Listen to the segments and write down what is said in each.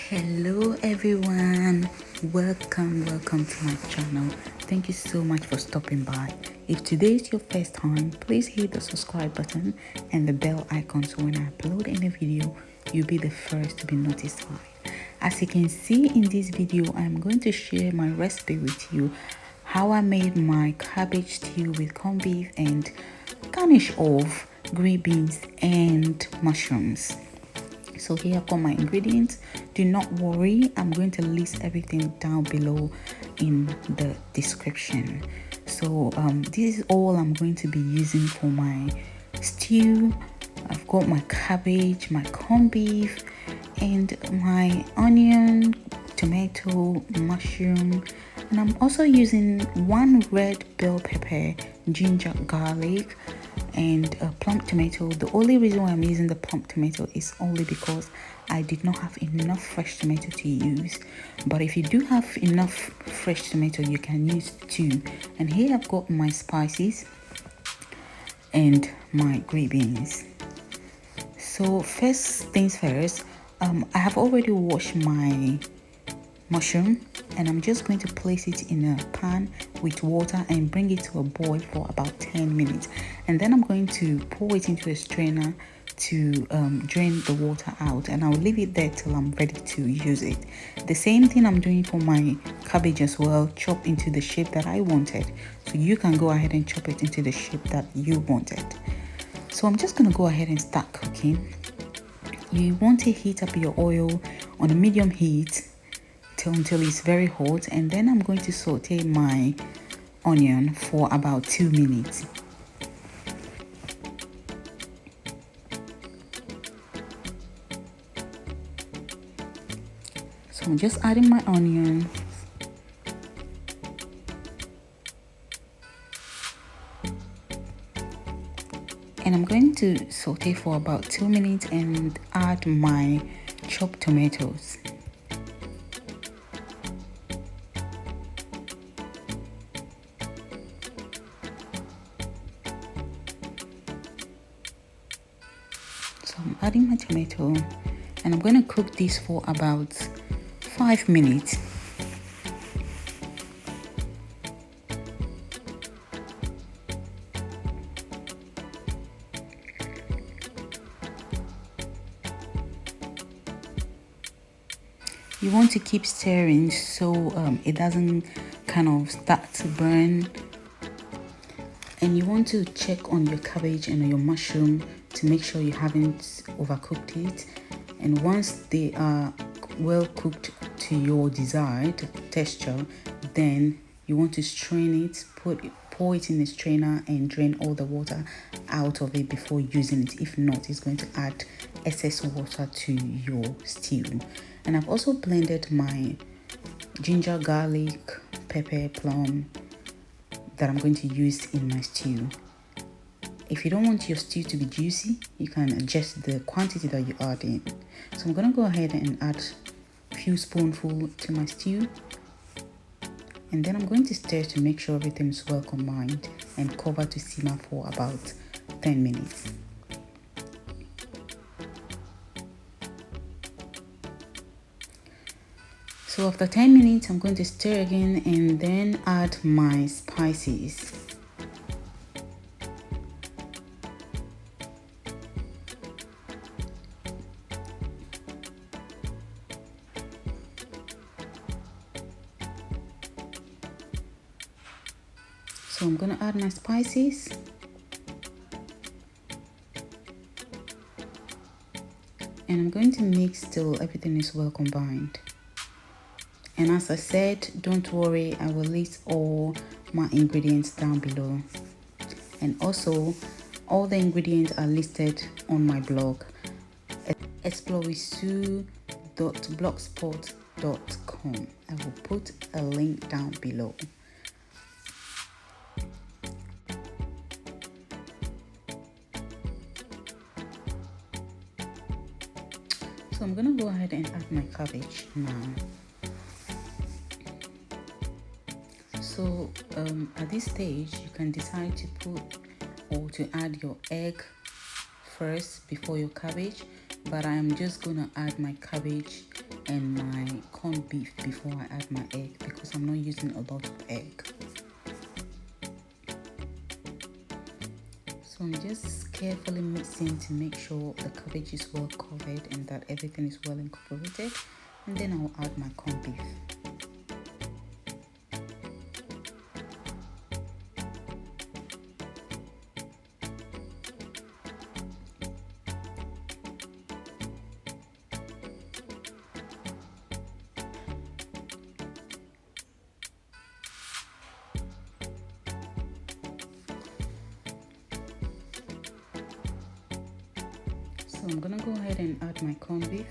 Hello everyone, welcome to my channel. Thank you so much for stopping by. If today is your first time, please hit the subscribe button and the bell icon so when I upload any video you'll be the first to be notified. As you can see in this video, I'm going to share my recipe with you, how I made my cabbage stew with corned beef and garnish of green beans and mushrooms. So here I've got my ingredients. Do not worry, I'm going to list everything down below in the description. So this is all I'm going to be using for my stew. I've got my cabbage, my corned beef, and my onion, tomato, mushroom, and I'm also using one red bell pepper, ginger, garlic, and a plum tomato. The only reason why I'm using the plum tomato is only because I did not have enough fresh tomato to use, but if you do have enough fresh tomato you can use two. And here I've got my spices and my green beans. So first things first, I have already washed my mushroom and I'm just going to place it in a pan with water and bring it to a boil for about 10 minutes, and then I'm going to pour it into a strainer to drain the water out, and I'll leave it there till I'm ready to use it. The same thing I'm doing for my cabbage as well, chop into the shape that I wanted, so you can go ahead and chop it into the shape that you wanted. So I'm just going to go ahead and start cooking. You want to heat up your oil on a medium heat until it's very hot, and then I'm going to saute my onion for about 2 minutes. So I'm just adding my onion. And I'm going to saute for about 2 minutes and add my chopped tomatoes. So I'm adding my tomato and I'm going to cook this for about 5 minutes. You want to keep stirring so it doesn't kind of start to burn. And you want to check on your cabbage and your mushroom to make sure you haven't overcooked it. And once they are well cooked to your desired texture, then you want to strain it, pour it in a strainer and drain all the water out of it before using it. If not, it's going to add excess water to your stew. And I've also blended my ginger, garlic, pepper, plum that I'm going to use in my stew. If you don't want your stew to be juicy, you can adjust the quantity that you add in. So I'm going to go ahead and add a few spoonfuls to my stew. And then I'm going to stir to make sure everything is well combined and cover to simmer for about 10 minutes. So after 10 minutes, I'm going to stir again and then add my spices. So I'm going to add my spices. And I'm going to mix till everything is well combined. And as I said, don't worry, I will list all my ingredients down below. And also, all the ingredients are listed on my blog, explorewithsu.blogspot.com. I will put a link down below. So I'm gonna go ahead and add my cabbage now. So at this stage, you can decide to put or to add your egg first before your cabbage, but I'm just gonna add my cabbage and my corned beef before I add my egg, because I'm not using a lot of egg. So I'm just carefully mixing to make sure the cabbage is well covered and that everything is well incorporated, and then I'll add my corned beef. So I'm gonna go ahead and add my corned beef.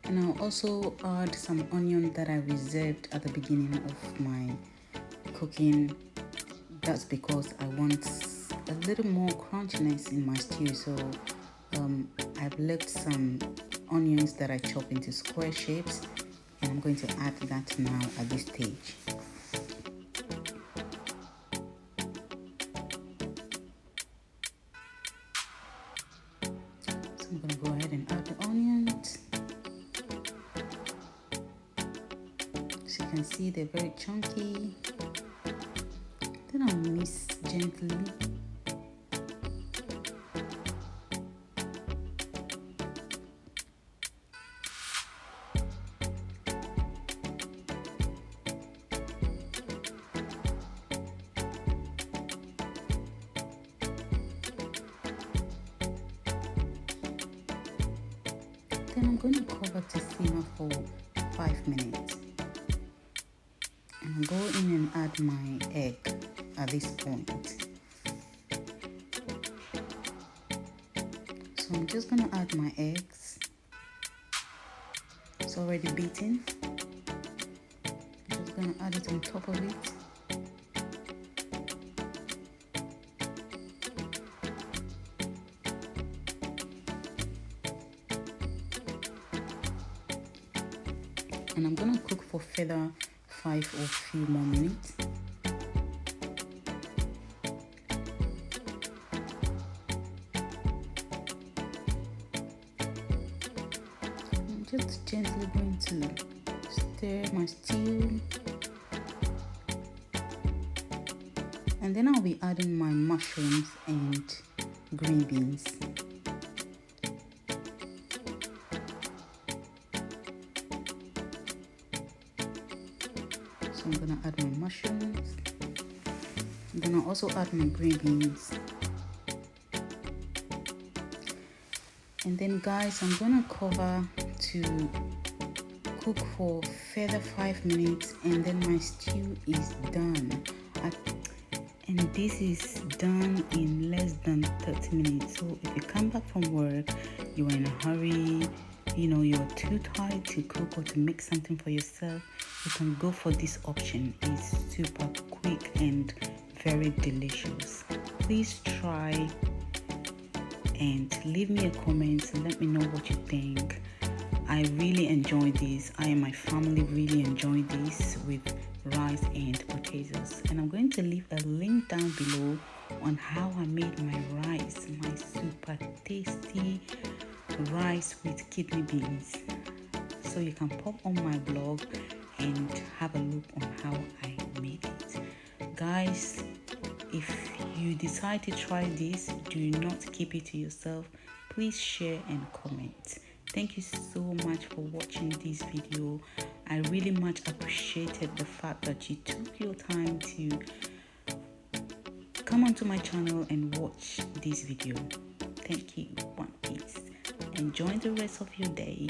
And I'll also add some onion that I reserved at the beginning of my cooking. That's because I want a little more crunchiness in my stew. So I've left some onions that I chop into square shapes, and I'm going to add that now at this stage. So I'm going to go ahead and add the onions. As you can see, they're very chunky. Then I'll mix gently. Then I'm going to cover to simmer for 5 minutes. And I'll go in and add my egg at this point. So I'm just going to add my eggs. It's already beaten. I'm just going to add it on top of it. And I'm going to cook for further 5 or few more minutes. I'm just gently going to stir my stew, and then I'll be adding my mushrooms and green beans. So I'm gonna add my mushrooms, and then I'll also add my green beans. And then guys, I'm gonna cover to cook for further 5 minutes, and then my stew is done. And this is done in less than 30 minutes. So if you come back from work, you're in a hurry, you're too tired to cook or to make something for yourself, you can go for this option. It's super quick and very delicious. Please try and leave me a comment and let me know what you think. I really enjoy this. I and my family really enjoy this with rice and potatoes. And I'm going to leave a link down below on how I made my rice, my super tasty rice with kidney beans. So you can pop on my blog and have a look on how I made it. Guys, if you decide to try this, do not keep it to yourself. Please share and comment. Thank you so much for watching this video. I really much appreciated the fact that you took your time to come onto my channel and watch this video. Thank you. One piece. Enjoy the rest of your day.